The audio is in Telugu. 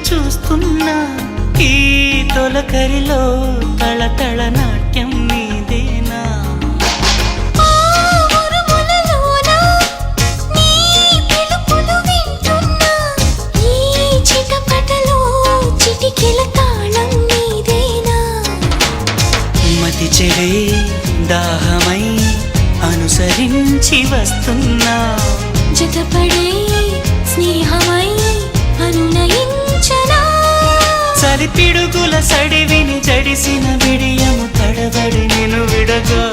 చూస్తున్నా ఈ తొలకరిలో తళతళ నాట్యం నీదేనా మతి చెడే దాహమై అనుసరించి వస్తున్నా జతపడే స్నేహమై అనునయించనా చలి పిడుగుల సడివిని జడిసిన విడియము తడబడి నిన్ను విడగా